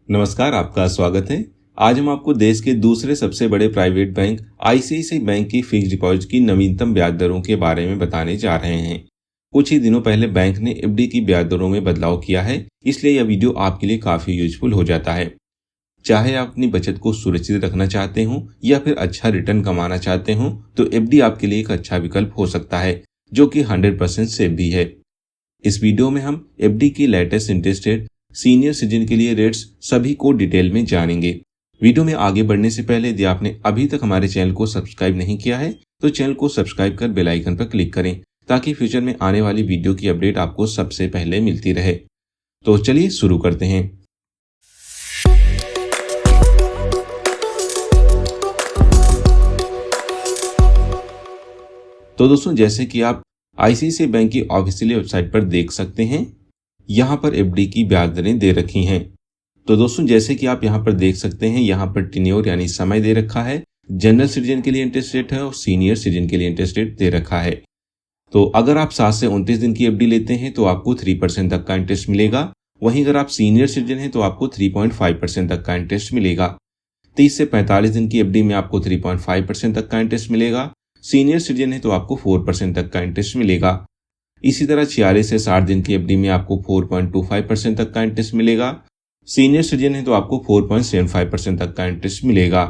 नमस्कार, आपका स्वागत है। आज हम आपको देश के दूसरे सबसे बड़े प्राइवेट बैंक आईसीआईसीआई बैंक की फिक्स डिपॉजिट की नवीनतम ब्याज दरों के बारे में बताने जा रहे हैं। कुछ ही दिनों पहले बैंक ने एफडी की ब्याज दरों में बदलाव किया है, इसलिए यह वीडियो आपके लिए काफी यूजफुल हो जाता है। चाहे आप अपनी बचत को सुरक्षित रखना चाहते हो या फिर अच्छा रिटर्न कमाना चाहते हो, तो एफडी आपके लिए एक अच्छा विकल्प हो सकता है, जो कि 100% सेफ भी है। इस वीडियो में हम एफडी की latest interest rate, senior citizen के लिए रेट्स सभी को डिटेल में जानेंगे। वीडियो में आगे बढ़ने से पहले यदि आपने अभी तक हमारे चैनल को सब्सक्राइब नहीं किया है तो चैनल को सब्सक्राइब कर बेल आइकन पर क्लिक करें, ताकि फ्यूचर में आने वाली वीडियो की अपडेट आपको सबसे पहले मिलती रहे। तो चलिए शुरू करते हैं। तो दोस्तों, जैसे कि आप आईसीआईसीआई बैंक की ऑफिशियल वेबसाइट पर देख सकते हैं, यहाँ पर एफडी की ब्याज दरें दे रखी हैं। तो दोस्तों, जैसे कि आप यहाँ पर देख सकते हैं, यहाँ पर टेन्योर यानी समय दे रखा है, जनरल सिटीजन के लिए इंटरेस्ट रेट है और सीनियर सिटीजन के लिए इंटरेस्ट रेट दे रखा है। तो अगर आप 7 से 29 दिन की एफडी लेते हैं तो आपको 3% तक का इंटरेस्ट मिलेगा। वहीं अगर आप सीनियर सिटीजन हैं तो आपको 3.5% तक का इंटरेस्ट मिलेगा। 30 से 45 दिन की एफडी में आपको 3.5% तक का इंटरेस्ट मिलेगा। सीनियर सिटीजन है तो आपको 4% तक का इंटरेस्ट मिलेगा। इसी तरह 46 से 60 दिन की एफडी में आपको 4.25% तक का इंटरेस्ट मिलेगा। सीनियर सिटीजन है तो आपको 4.75% तक का इंटरेस्ट मिलेगा।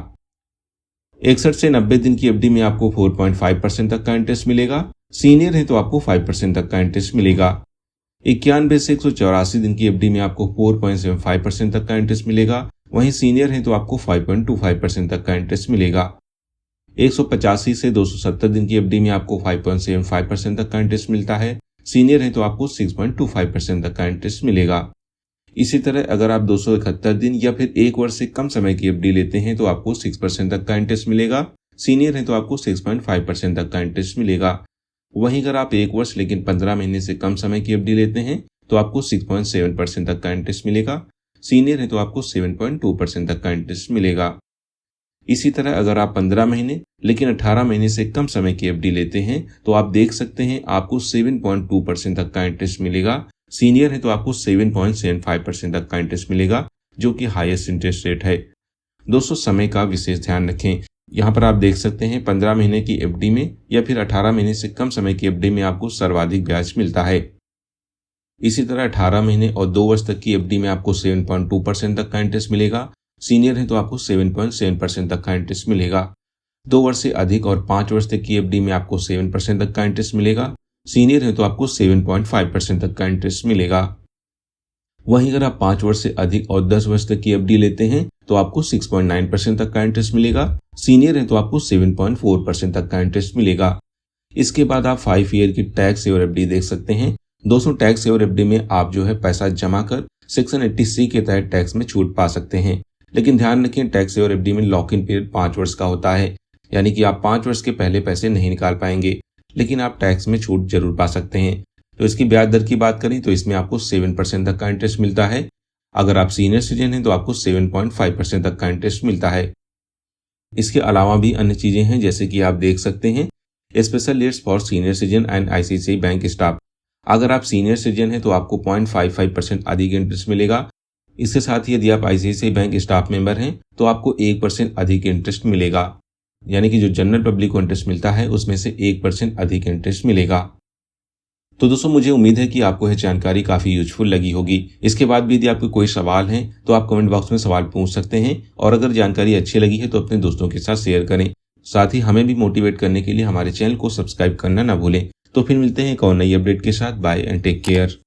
61 से 90 दिन की एफडी में आपको 4.5% तक का इंटरेस्ट मिलेगा। सीनियर है तो आपको 5% तक का इंटरेस्ट मिलेगा। 91 से 184 दिन की एफडी में आपको 4.75% तक का इंटरेस्ट मिलेगा। वहीं सीनियर है तो आपको 5.25% तक का इंटरेस्ट मिलेगा। 185 से 270 दिन की एफडी में आपको 5.75% तक का इंटरेस्ट मिलता है। सीनियर है तो आपको 6.25% तक का इंटरेस्ट मिलेगा। इसी तरह अगर आप 271 दिन या फिर 1 वर्ष से कम समय की एफडी लेते हैं तो आपको 6% तक का इंटरेस्ट मिलेगा। सीनियर है तो आपको 6.5% तक का इंटरेस्ट मिलेगा। वहीं अगर आप 1 वर्ष लेकिन 15 महीने से कम समय की एफडी लेते हैं तो आपको 6.7% तक का इंटरेस्ट मिलेगा। सीनियर है तो आपको 7.2% तक का इंटरेस्ट मिलेगा। इसी तरह अगर आप 15 महीने लेकिन 18 महीने से कम समय की एफडी लेते हैं तो आप देख सकते हैं आपको 7.2% तक का इंटरेस्ट मिलेगा। सीनियर है तो आपको 7.75% तक का इंटरेस्ट मिलेगा, जो कि हाईएस्ट इंटरेस्ट रेट है। दोस्तों, समय का विशेष ध्यान रखें। यहाँ पर आप देख सकते हैं 15 महीने की एफडी में या फिर 18 महीने से कम समय की एफडी में आपको सर्वाधिक ब्याज मिलता है। इसी तरह 18 महीने और 2 वर्ष तक की एफडी में आपको 7.2% तक का इंटरेस्ट मिलेगा। सीनियर है तो आपको 7.7% तक का इंटरेस्ट मिलेगा। 2 वर्ष से अधिक और 5 वर्ष तक की एफडी में आपको 7% तक का इंटरेस्ट मिलेगा। सीनियर है तो आपको 7.5% तक का इंटरेस्ट मिलेगा। वहीं अगर आप 5 वर्ष से अधिक और 10 वर्ष तक की एफडी लेते हैं तो आपको 6.9% तक का इंटरेस्ट मिलेगा। सीनियर है तो आपको 7.4% तक का इंटरेस्ट मिलेगा। इसके बाद आप 5 ईयर की टैक्स सेवर एफडी देख सकते हैं। दोस्तों, टैक्स सेवर एफडी में आप जो है पैसा जमा कर सेक्शन 80C के तहत टैक्स में छूट पा सकते हैं। लेकिन ध्यान रखें, टैक्स सेवर एफडी में लॉक इन पीरियड 5 वर्ष का होता है, यानी कि आप 5 वर्ष के पहले पैसे नहीं निकाल पाएंगे, लेकिन आप टैक्स में छूट जरूर पा सकते हैं। तो इसकी ब्याज दर की बात करें तो इसमें आपको 7% तक का इंटरेस्ट मिलता है। अगर आप सीनियर सिटीजन हैं तो आपको 7.5% तक का इंटरेस्ट मिलता है। इसके अलावा भी अन्य चीजें हैं, जैसे कि आप देख सकते हैं special rates for senior citizen and ICICI bank staff. अगर आप सीनियर सिटीजन हैं तो आपको 0.55% अधिक इंटरेस्ट मिलेगा। इसके साथ ही यदि आप आईसीआईसीआई बैंक स्टाफ मेंबर हैं तो आपको 1% अधिक इंटरेस्ट मिलेगा, यानी कि जो जनरल पब्लिक को इंटरेस्ट मिलता है उसमें से 1% अधिक इंटरेस्ट मिलेगा। तो दोस्तों, मुझे उम्मीद है कि आपको यह जानकारी काफी यूजफुल लगी होगी। इसके बाद भी यदि आपको कोई सवाल है तो आप कमेंट बॉक्स में सवाल पूछ सकते हैं, और अगर जानकारी अच्छी लगी है तो अपने दोस्तों के साथ शेयर करें। साथ ही हमें भी मोटिवेट करने के लिए हमारे चैनल को सब्सक्राइब करना ना भूलें। तो फिर मिलते हैं एक और नई अपडेट के साथ। Bye and take care.